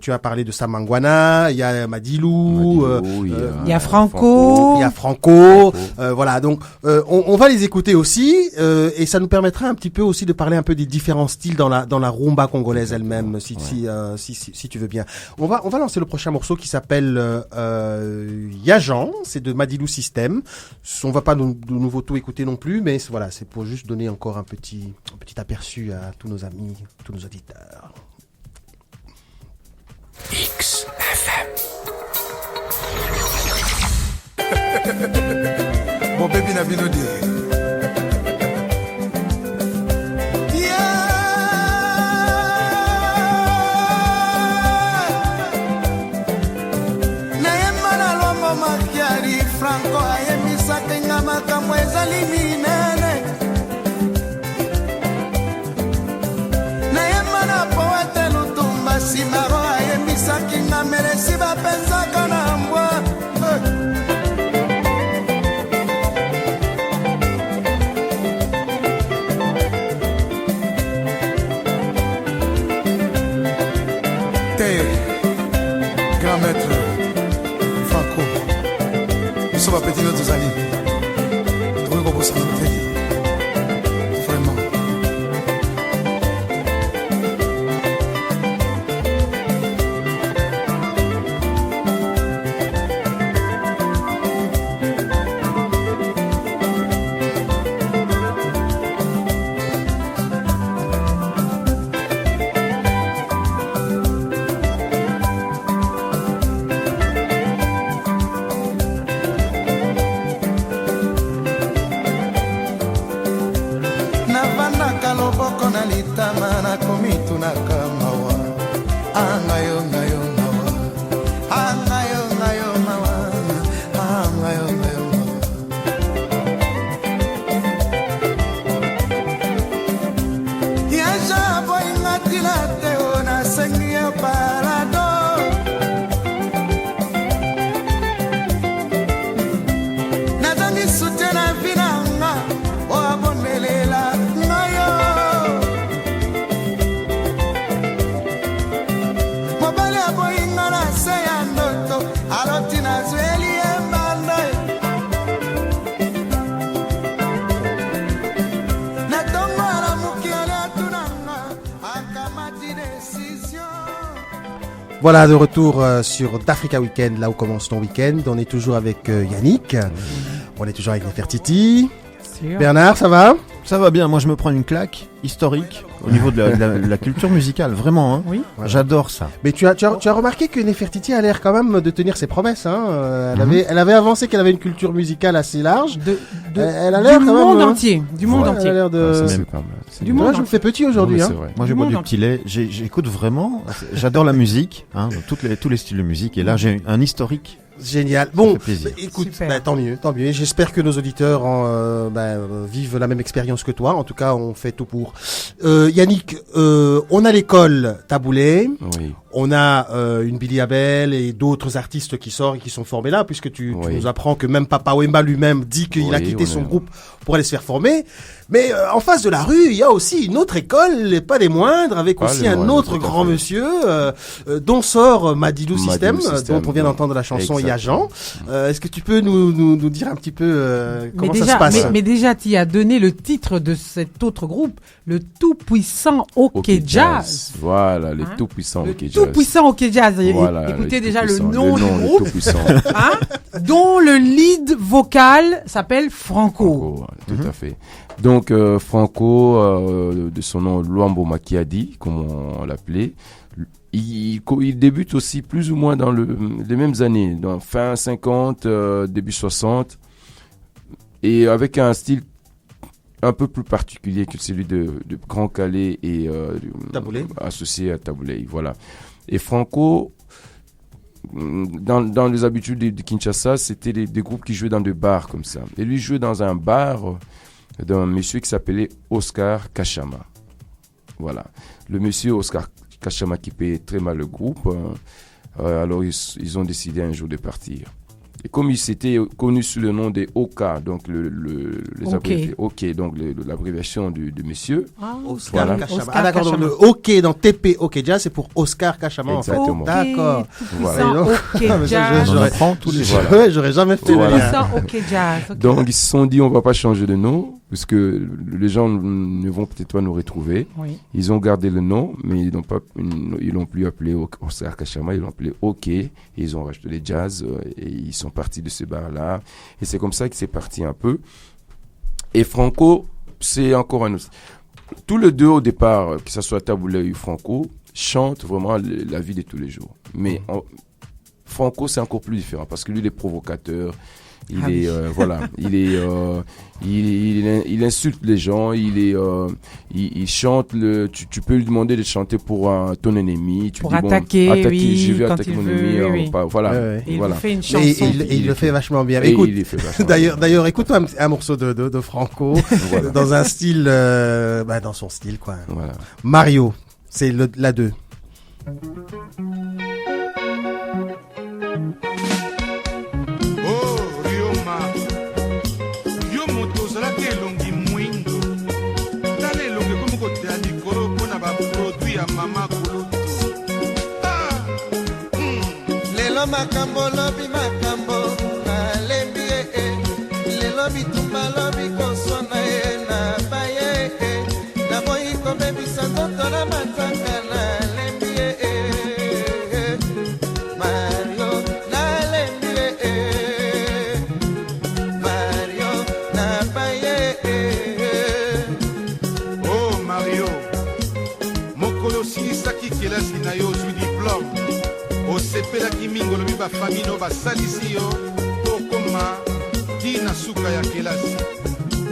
C: tu as parlé de Sam Mangwana, il y a Madilou,
E: il y a Franco.
C: Voilà, donc on va les écouter aussi, et ça nous permettra un petit peu aussi de parler un peu des différents styles dans la rumba congolaise elle-même, si tu veux bien. On va lancer le prochain morceau qui s'appelle Yajan, c'est de Madilou System. On va pas de nouveau tout écouter non plus, mais voilà, c'est pour juste donner encore un petit aperçu à tous nos amis, tous nos auditeurs.
A: XFM.
H: Mon baby n'a bien dit.
D: Franco ayembisaka nga makambo ezali minene nayemba na po ete lutumba simaro ayembisaki nga meresi bapenzaka na mbwa
H: te grand maître Franco. Nous sommes petits notre amis. Trouver qu'on peut s'arrêter. Vraiment.
C: Voilà, de retour sur d'Africa Weekend, là où commence ton week-end. On est toujours avec Yannick. On est toujours avec Nefertiti. Bernard, ça va?
B: Ça va bien, moi je me prends une claque historique au niveau de la culture musicale, vraiment. Hein.
E: Oui.
B: J'adore ça.
C: Mais tu as remarqué que Nefertiti a l'air quand même de tenir ses promesses. Hein. Elle avait avancé qu'elle avait une culture musicale assez large. Elle a l'air
E: du
C: quand
E: monde
C: même,
E: entier. Du monde entier.
C: Elle a l'air de...
F: Ça, c'est pas mal. C'est
E: Du
F: bien.
E: monde
C: Moi, je me fais petit aujourd'hui.
F: Oui,
C: Hein.
F: c'est vrai.
B: Moi, je
E: Du
B: bois
E: monde
B: du
E: entier.
B: petit lait. J'écoute vraiment. J'adore la musique, hein, tous les styles de musique. Et là, j'ai un historique.
C: Génial. Bon,
B: fait plaisir.
C: écoute,
E: Super.
C: tant mieux. J'espère que nos auditeurs vivent la même expérience que toi. En tout cas, on fait tout pour. Yannick, on a l'école Taboulé.
F: Oui.
C: On a une Billy Abel et d'autres artistes qui sortent et qui sont formés là, puisque tu nous apprends que même Papa Wemba lui-même dit qu'il a quitté son groupe pour aller se faire former. Mais en face de la rue, il y a aussi une autre école, et pas des moindres, avec
F: Pas
C: aussi
F: les
C: un
F: moindres,
C: autre
F: tout à
C: grand
F: fait.
C: monsieur dont sort Madilou System,
F: System,
C: dont on vient
F: ouais.
C: d'entendre la chanson
F: Exactement.
C: Yajan. Est-ce que tu peux nous dire un petit peu comment ça se passe?
E: Mais déjà, tu as donné le titre de cet autre groupe, le tout-puissant OK Jazz.
F: Voilà, le
E: Hein?
F: tout-puissant
E: Le
F: OK Jazz.
E: tout-puissant OK Jazz.
F: Voilà,
E: Écoutez
F: le
E: déjà le
F: tout-puissant.
E: nom du
F: le
E: groupe,
F: tout-puissant.
E: hein, dont le lead vocal s'appelle Franco.
F: Franco, tout à fait. Donc Franco, de son nom Luambo Makiadi, comme on l'appelait, il débute aussi plus ou moins dans les mêmes années, dans fin 50, début 60, et avec un style un peu plus particulier que celui de Grand Calais et
C: Taboulé.
F: associé à Taboulé. Voilà. Et Franco, dans les habitudes de Kinshasa, c'était des groupes qui jouaient dans des bars comme ça. Et lui jouait dans un bar d'un monsieur qui s'appelait Oscar Kachama. Voilà. Le monsieur Oscar Kachama qui payait très mal le groupe, alors ils ont décidé un jour de partir. Et comme il s'était connu sous le nom des Oka, donc l'abréviation du monsieur.
E: Ah,
C: Oscar
F: Voilà.
C: Kachama.
E: Oscar
C: Ah d'accord, donc
E: Kachama.
C: le OK dans TP OK Jazz, c'est pour Oscar Kachama en fait.
F: Exactement.
C: D'accord.
E: Tout-puissant
C: Voilà.
E: OK
C: Ah, mais ça,
E: Jazz.
B: On en
C: j'aurais-
B: apprend tous les jours.
F: Voilà.
C: Ouais, j'aurais jamais fait
F: Voilà.
C: le lien.
E: Tout-puissant OK Jazz. ok.
F: Donc ils se sont dit on va pas changer de nom parce que les gens ne vont peut-être pas nous retrouver.
E: Oui.
F: Ils ont gardé le nom, mais ils l'ont plus appelé Oscar Kachama, ils l'ont appelé OK. Et ils ont rajouté les jazz et ils sont partis de ce bar-là. Et c'est comme ça que c'est parti un peu. Et Franco, c'est encore un autre. Tous les deux au départ, que ce soit Taboulé ou Franco, chantent vraiment la vie de tous les jours. Mais Franco, c'est encore plus différent parce que lui, il est provocateur. Il insulte les gens, il chante tu peux lui demander de chanter pour ton ennemi, tu
E: Pour
F: dis,
E: attaquer, oui,
F: je vais
E: quand
F: attaquer
E: il
F: mon
E: veut,
F: ennemi,
E: oui.
F: voilà.
C: Ouais.
E: Et il
F: Voilà.
E: vous fait une
C: Et
E: chanson.
C: il le fait vachement bien.
F: Et
C: Écoute,
F: il est fait vachement
C: d'ailleurs, écoute-moi un morceau de Franco
F: Voilà.
C: dans un style, dans son style quoi.
F: Voilà.
C: Mario, c'est la 2.
H: Oh, Rioma, yo moto ozalaki elongi mwindo tala elongi komi koteya likolo mpona baproduit ya mama kulutu.
I: lelo makambo lobi makambo nalembi lelo bitumba lobi koswana na baye naboyi kobebisa nzoto na matanga nalembi Mario nalembi Mario na baye
H: Oh Mario, mokolo osilisaki kelasi na yo ozwi diplome osepelaki mingi olobi bafami no basalisi yo okoma tina suka ya kelasi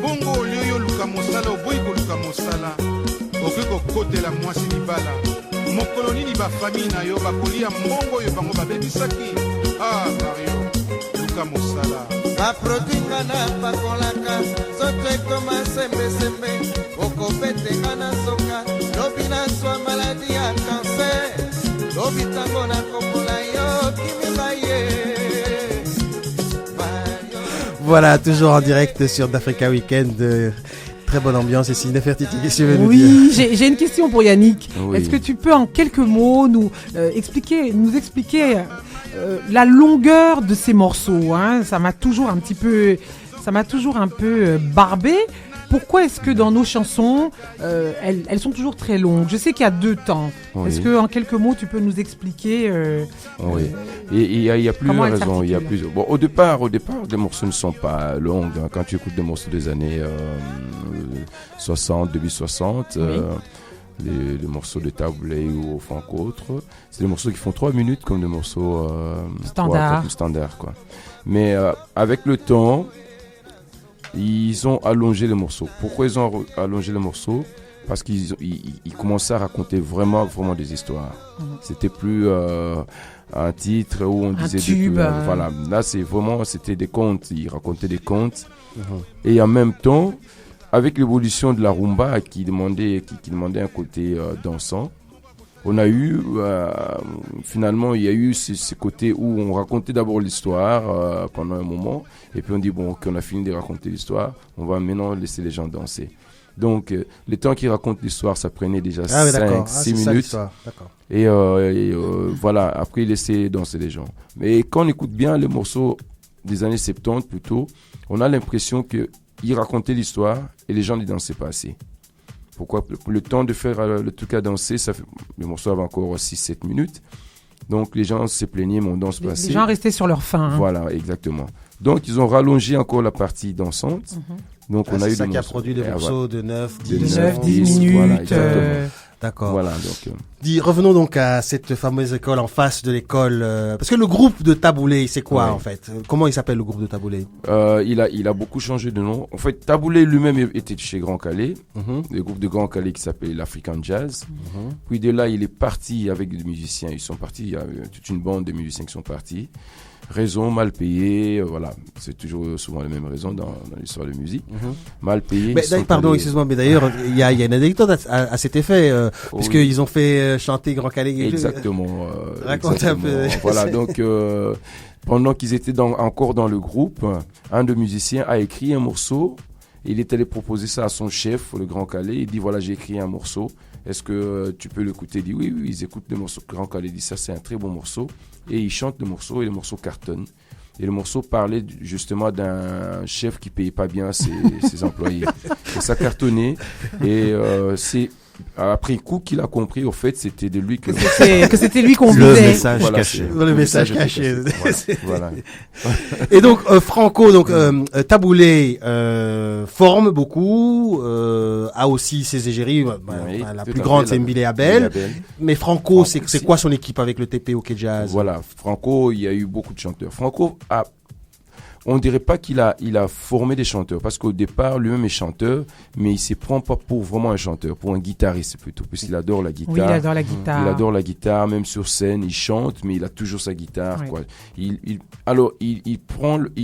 H: bongo olio yo luka mosala oboyi koluka mosala okoki kokotela mwasi libala mokolo nini bafami na yo bakolia mbongo oyo bango babebisaki. Ah Mario, luka mosala.
I: baproduinga na pakolaka nzoto ekoma sembesembe okobetenga na soka lobi nazwa maladi ya kanser lobi ntango nakopola yo kimima ye.
C: Voilà, toujours en direct sur d'Africa Weekend. Très bonne ambiance ici. Nefertiti, qu'est-ce que tu veux nous dire?
E: Oui, j'ai une question pour Yannick.
F: Oui.
E: Est-ce que tu peux en quelques mots nous expliquer la longueur de ces morceaux, hein? Ça m'a toujours un peu barbé. pourquoi est-ce que dans nos chansons, elles sont toujours très longues? Je sais qu'il y a 2 temps.
F: Oui.
E: Est-ce que en quelques mots, tu peux nous expliquer
F: Oui. Et il y a plusieurs
E: elles
F: raisons. Il y a
E: s'articulent?
F: plusieurs. Bon, au départ, les morceaux ne sont pas longs. Hein. Quand tu écoutes des morceaux des années 60, 2060, les morceaux de Taboulé ou Franco autres, c'est des morceaux qui font 3 minutes comme des morceaux standards, quoi. Mais avec le temps, ils ont allongé les morceaux. Pourquoi ils ont allongé les morceaux? Parce qu'ils commençaient à raconter vraiment des histoires. C'était plus un titre où on disait
E: tube.
F: Voilà, là c'était des contes. Ils racontaient des contes. Et en même temps, avec l'évolution de la rumba qui demandait un côté dansant, on a eu finalement il y a eu ce côté où on racontait d'abord l'histoire pendant un moment, et puis on dit bon, qu'on a fini de raconter l'histoire, on va maintenant laisser les gens danser. Donc le temps qu'ils racontent l'histoire, ça prenait déjà 5-6 minutes. Et voilà, après ils laissaient danser les gens. Mais quand on écoute bien les morceaux des années 70 plutôt, on a l'impression qu'ils racontaient l'histoire et les gens ne dansaient pas assez. Pourquoi? Le temps de faire le truc à danser, le morceau avait encore 6-7 minutes. Donc les gens se plaignaient, mais on danse pas assez.
E: Les gens restaient sur leur faim. Hein.
F: Voilà, exactement. Donc ils ont rallongé encore la partie dansante. Donc on a eu
C: ça qui a produit des morceaux de 9,
E: 10 minutes.
F: Voilà,
C: d'accord.
F: Voilà, donc,
C: revenons donc à cette fameuse école en face de l'école. Parce que le groupe de Taboulé, c'est quoi en fait? Comment il s'appelle le groupe de Taboulé?
F: Il a beaucoup changé de nom. En fait, Taboulé lui-même était chez Grand Calais, le groupe de Grand Calais qui s'appelait l'African Jazz. Puis de là, il est parti avec des musiciens. Ils sont partis, il y a toute une bande de musiciens qui sont partis. Raison, mal payé, voilà. C'est toujours souvent les mêmes raisons dans l'histoire de musique. Mal payé.
C: Pardon, excuse-moi, mais d'ailleurs, il y a une anecdote à cet effet, puisqu'ils ont fait chanter Grand Calais.
F: Exactement.
C: Raconte un peu.
F: Voilà, donc, pendant qu'ils étaient encore dans le groupe, un de musiciens a écrit un morceau. Il est allé proposer ça à son chef, le Grand Calais. Il dit, voilà, j'ai écrit un morceau. Est-ce que tu peux l'écouter? Il dit, oui, ils écoutent le morceau. Le Grand Calais dit, ça, c'est un très bon morceau. Et ils chantent le morceau et le morceau cartonne. Et le morceau parlait justement d'un chef qui payait pas bien ses employés. Et ça cartonnait. Et c'est après coup qu'il a compris, au fait, c'était de lui que
E: c'était lui qu'on
B: visait.
E: Le
B: message caché.
C: Le message caché.
F: Voilà.
C: Et donc Franco, Taboulé forme beaucoup, a aussi ses égéries. La plus grande, c'est Mbile Abel. Mais Franco, c'est quoi son équipe avec le TP OK Jazz?
F: Voilà, Franco, il y a eu beaucoup de chanteurs. Franco on dirait pas qu'il a formé des chanteurs, parce qu'au départ, lui-même est chanteur, mais il se prend pas pour vraiment un chanteur, pour un guitariste plutôt, puisqu'il adore la guitare.
E: Oui, il adore la guitare.
F: Il adore la guitare, même sur scène, il chante, mais il a toujours sa guitare, quoi. Il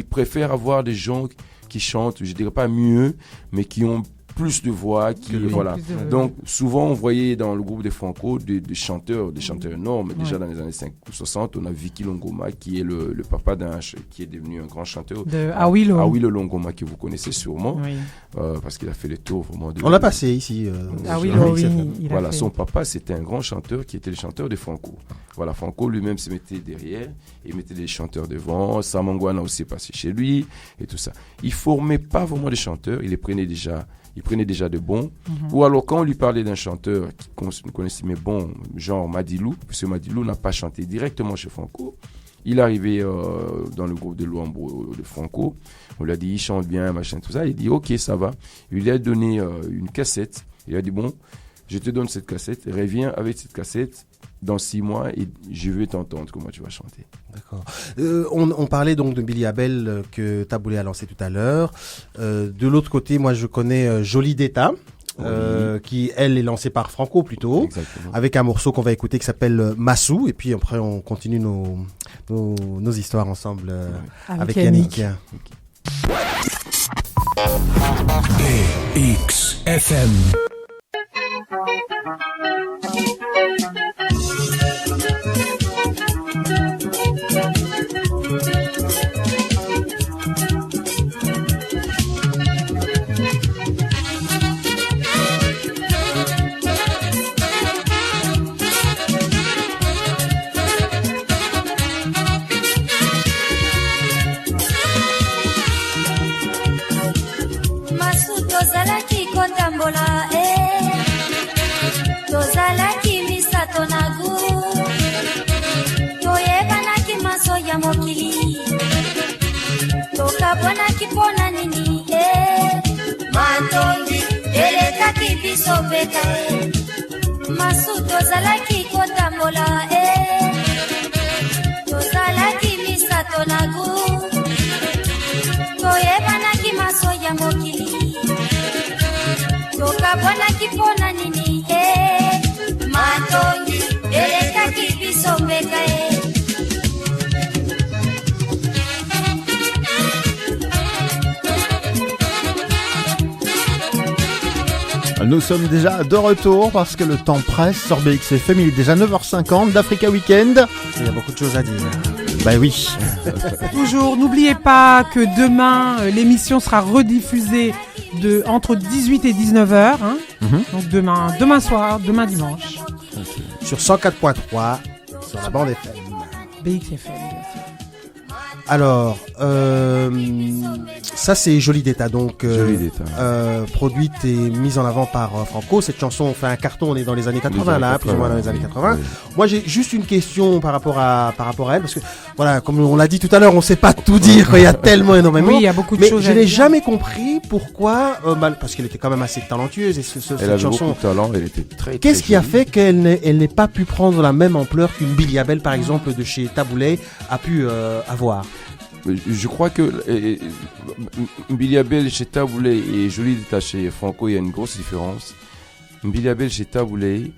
F: préfère avoir des gens qui chantent, je dirais pas mieux, mais qui ont plus de voix, Donc, souvent, on voyait dans le groupe des Franco des chanteurs énormes. Déjà dans les années 50 ou 60, on a Vicky Longoma, qui est le papa qui est devenu un grand chanteur.
E: De Awilo
F: Longoma, que vous connaissez sûrement. Oui. Parce qu'il a fait le tour vraiment
C: on l'a passé ici.
E: Awilo, oui.
F: Voilà, son papa, c'était un grand chanteur qui était le chanteur de Franco. Voilà, Franco lui-même se mettait derrière, il mettait des chanteurs devant. Samangwana aussi passé chez lui, et tout ça. Il formait pas vraiment des chanteurs, il prenait déjà de bons. Ou alors, quand on lui parlait d'un chanteur qu'on connaissait, mais bon, genre Madilou, parce que Madilou n'a pas chanté directement chez Franco, il arrivait dans le groupe de Luambo de Franco, on lui a dit, il chante bien, machin, tout ça, il dit, ok, ça va. Il lui a donné une cassette, il a dit, bon, je te donne cette cassette, reviens avec cette cassette dans 6 mois et je veux t'entendre comment tu vas chanter.
C: D'accord. On parlait donc de Mbile Abel que Taboulé a lancé tout à l'heure. De l'autre côté, moi je connais Jolie d'État. Qui elle est lancée par Franco plutôt. Exactement. Avec un morceau qu'on va écouter qui s'appelle Massou, et puis après on continue nos histoires ensemble avec Yannick.
A: BXFM.
J: Masuto zalaki elekaki biso beta masu tozalaki kotambola tozalaki misato na gu toyebanaki maso ya mokili tokabwanaki mpona nini matongi elekaki biso beta
B: Nous sommes déjà de retour parce que le temps presse sur BXFM. Il est déjà 9h50 d'Africa Weekend.
C: Il y a beaucoup de choses à dire.
B: Bah oui.
E: Toujours, n'oubliez pas que demain, l'émission sera rediffusée entre 18 et 19h. Donc demain soir, demain dimanche.
C: Sur 104.3, sur la bande FM.
E: BXFM, bien sûr.
C: Alors, ça c'est Jolie d'État, donc produite et mise en avant par Franco. Cette chanson fait un carton, on est dans les années 80 là, plus ou moins dans les années 80. Oui. Moi j'ai juste une question par rapport à elle, parce que voilà, comme on l'a dit tout à l'heure, on sait pas tout dire, il y a tellement énormément.
E: Oui, il y a beaucoup de choses.
C: Mais je n'ai jamais compris pourquoi, parce qu'elle était quand même assez talentueuse et cette chanson.
F: Beaucoup de talent, elle était très.
C: Qu'est-ce qui a fait qu'elle n'ait pas pu prendre la même ampleur qu'une Billy Abel par exemple de chez Taboulay a pu avoir?
F: Je crois que Billy Abel chez Taboulay et Jolie d'État chez Franco, il y a une grosse différence. Billy Abel chez Taboulay,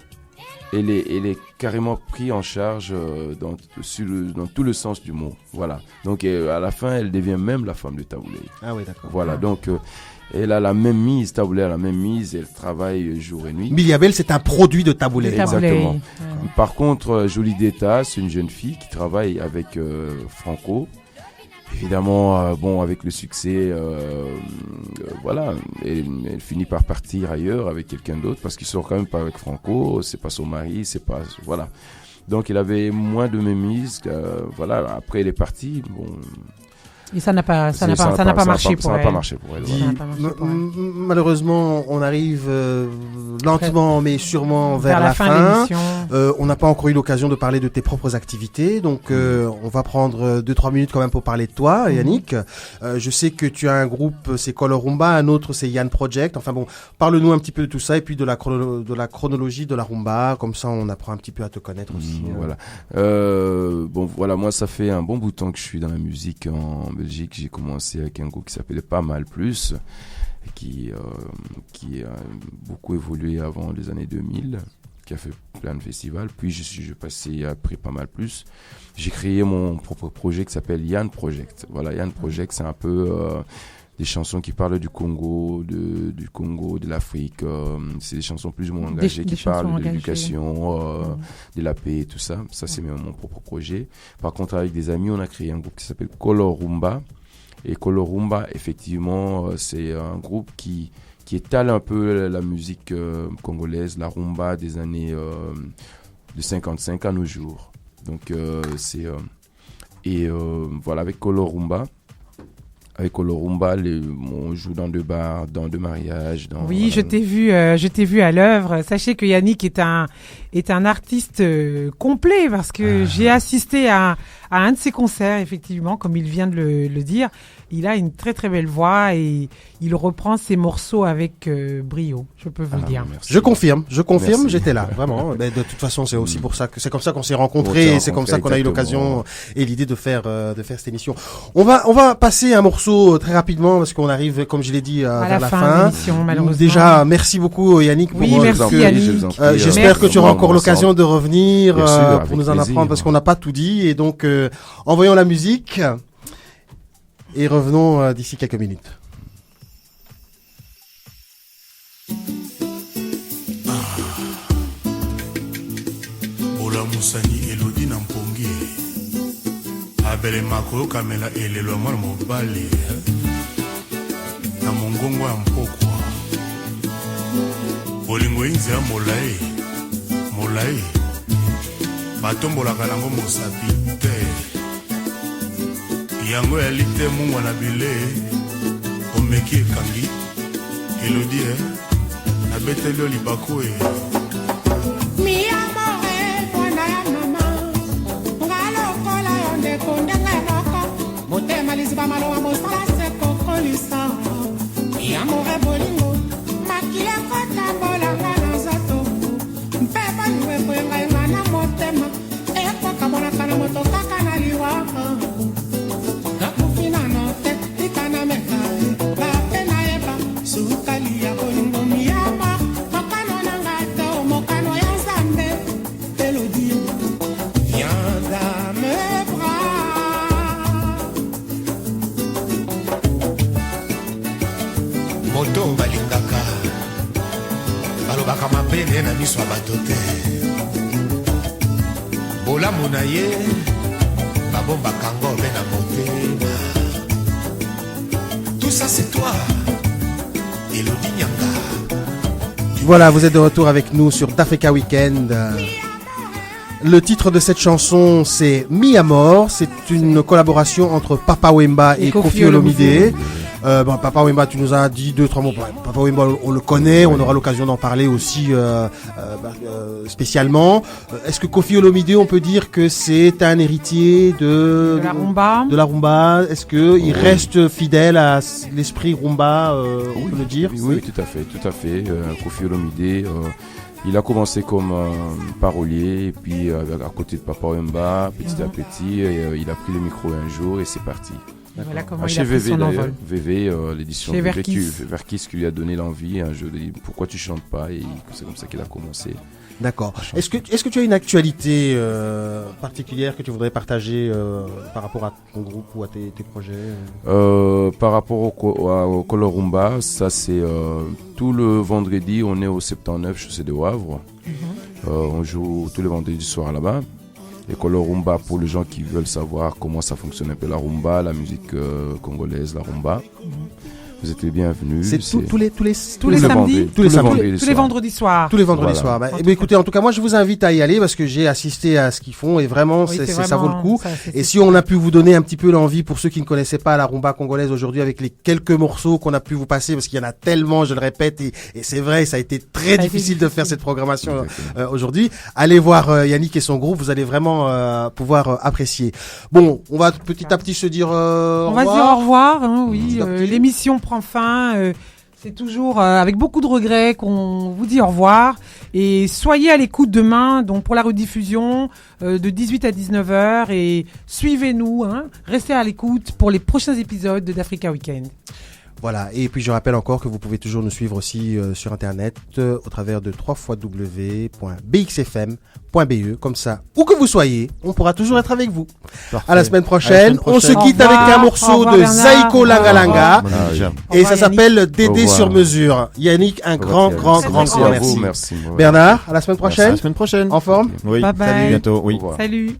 F: elle est carrément prise en charge dans tout le sens du mot. Voilà. Donc à la fin, elle devient même la femme de Taboulay.
C: Ah oui, d'accord.
F: Voilà. Donc elle a la même mise, Taboulay a la même mise, elle travaille jour et nuit.
C: Billy Abel, c'est un produit de Taboulay.
F: Exactement. Par contre, Jolie d'État, c'est une jeune fille qui travaille avec Franco. Évidemment, avec le succès, voilà, elle finit par partir ailleurs avec quelqu'un d'autre parce qu'il sort quand même pas avec Franco, c'est pas son mari, c'est pas, voilà. Donc il avait moins de mémise, voilà. Après elle est partie, bon.
E: Et ça n'a pas marché pour elle.
C: Malheureusement, on arrive lentement mais sûrement vers la fin. On n'a pas encore eu l'occasion de parler de tes propres activités, donc on va prendre 2-3 minutes quand même pour parler de toi, Yannick. Je sais que tu as un groupe, c'est Color Rumba, un autre c'est Yann Project. Enfin bon, parle-nous un petit peu de tout ça et puis de la chronologie de la rumba, comme ça on apprend un petit peu à te connaître aussi.
F: Voilà. Voilà, moi ça fait un bon bout de temps que je suis dans la musique en Belgique. J'ai commencé avec un groupe qui s'appelait Pas Mal Plus, qui a beaucoup évolué avant les années 2000, qui a fait plein de festivals. Puis je suis passé après Pas Mal Plus. J'ai créé mon propre projet qui s'appelle Yann Project. Voilà, Yann Project, c'est un peu des chansons qui parlent du Congo, de l'Afrique. C'est des chansons plus ou moins engagées qui parlent de l'éducation, de la paix et tout ça. Ça, c'est mon propre projet. Par contre, avec des amis, on a créé un groupe qui s'appelle Color Rumba. Et Color Rumba, effectivement, c'est un groupe qui étale un peu la musique congolaise, la rumba des années de 55 à nos jours. Donc, voilà, avec Color Rumba. Avec Color Rumba, on joue dans 2 bars, dans 2 mariages.
E: Oui, je t'ai vu à l'œuvre. Sachez que Yannick est un artiste complet parce que j'ai assisté à un de ses concerts, effectivement, comme il vient de le dire. Il a une très très belle voix et il reprend ses morceaux avec brio, je peux vous le dire.
C: Merci. Je confirme, merci. J'étais là, vraiment. Mais de toute façon, c'est aussi pour ça que c'est comme ça qu'on s'est rencontrés et c'est comme ça qu'on a eu l'occasion et l'idée de faire cette émission. On va passer un morceau très rapidement parce qu'on arrive, comme je l'ai dit, vers la fin. Déjà, merci beaucoup Yannick.
E: Merci Yannick.
C: J'espère que tu auras encore l'occasion de revenir pour nous en apprendre parce qu'on n'a pas tout dit et donc envoyons la musique. Et revenons d'ici quelques minutes.
K: Ola Musani Elodi Nampongi Abele Mako Kamela Elelo Mwana Mobali Na Mongongo ya Mpokwa Bolingo Inzi ya Molai Batombola Kalango Mosapi Te Yango ya lite mungwa na bile Omeki ekangi Elodi na beteli olibako
L: Mi amore pona ya mama Ngalo kola yonde kondenga moko Motema liziba maloa mosala se kokolisa Mi amore bolingo Makile kota
H: bene na miso ya bato te bolamu na ye babombaka ngo mpe na motema tout ça c'est toi Elodie Nyanga.
C: Voilà, vous êtes de retour avec nous sur d'Africa Weekend. Le titre de cette chanson, c'est Mi Amor. C'est une collaboration entre Papa Wemba et Koffi Olomide. Papa Wemba, tu nous as dit 2-3 mots. Papa Wemba, on le connaît. On aura l'occasion d'en parler aussi spécialement. Est-ce que Koffi Olomide, on peut dire que c'est un héritier de la rumba? Est-ce que il reste fidèle à l'esprit rumba, on peut le dire?
F: Oui, tout à fait. Koffi Olomide. Il a commencé comme parolier et puis à côté de Papa Wemba, petit à petit, il a pris le micro un jour et c'est parti.
E: Voilà comment il
F: chez
E: a pris
F: VV
E: son
F: d'ailleurs,
E: envol.
F: VV, l'édition
E: Chez
F: Verkis qui lui a donné l'envie un jeu de dire pourquoi tu chantes pas et c'est comme ça qu'il a commencé.
C: D'accord. Est-ce que tu as une actualité particulière que tu voudrais partager par rapport à ton groupe ou à tes projets
F: Par rapport au Color Rumba, ça c'est tout le vendredi, on est au 79 chaussée de Wavre. On joue tous les vendredis soir là-bas. Et Color Rumba, pour les gens qui veulent savoir comment ça fonctionne un peu la rumba, la musique congolaise, la rumba. Vous êtes les bienvenus.
C: C'est tous les
E: samedis,
C: tous les
E: vendredis soirs.
C: Tous les vendredis soirs. Écoutez, en tout cas, moi, je vous invite à y aller parce que j'ai assisté à ce qu'ils font et vraiment, ça vaut le coup. Et si on a pu vous donner un petit peu l'envie pour ceux qui ne connaissaient pas la rumba congolaise aujourd'hui avec les quelques morceaux qu'on a pu vous passer parce qu'il y en a tellement, je le répète, et c'est vrai, ça a été très difficile de faire cette programmation aujourd'hui. Allez voir Yannick et son groupe, vous allez vraiment pouvoir apprécier. Bon, on va petit à petit se dire
E: on va se dire au revoir, hein, oui. L'émission prend fin. C'est toujours avec beaucoup de regrets qu'on vous dit au revoir. Et soyez à l'écoute demain, donc pour la rediffusion de 18 à 19h. Et suivez-nous, hein, restez à l'écoute pour les prochains épisodes d'Africa Weekend.
C: Voilà, et puis je rappelle encore que vous pouvez toujours nous suivre aussi sur internet au travers de www.bxfm.be, comme ça, où que vous soyez, on pourra toujours être avec vous.
B: Parfait.
C: À la semaine prochaine. On se quitte avec un morceau de Zaiko Langalanga et ça s'appelle Dédé sur mesure. Yannick, un grand merci. Bernard, à la semaine prochaine.
B: À la semaine prochaine.
C: En forme?
B: Oui.
E: Bye bye.
B: Salut, bientôt. Oui.
E: Salut.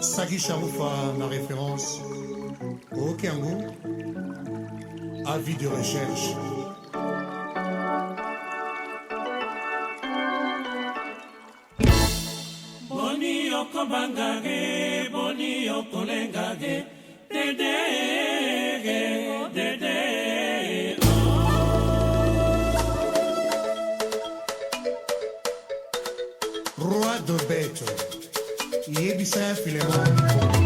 K: Sagi Charoufa, ma référence. Au Kiangou, avis de recherche.
D: Boni yoko bangage, boni yoko lengage, dede, dede.
K: Roi de bête, Yebisa Philemon.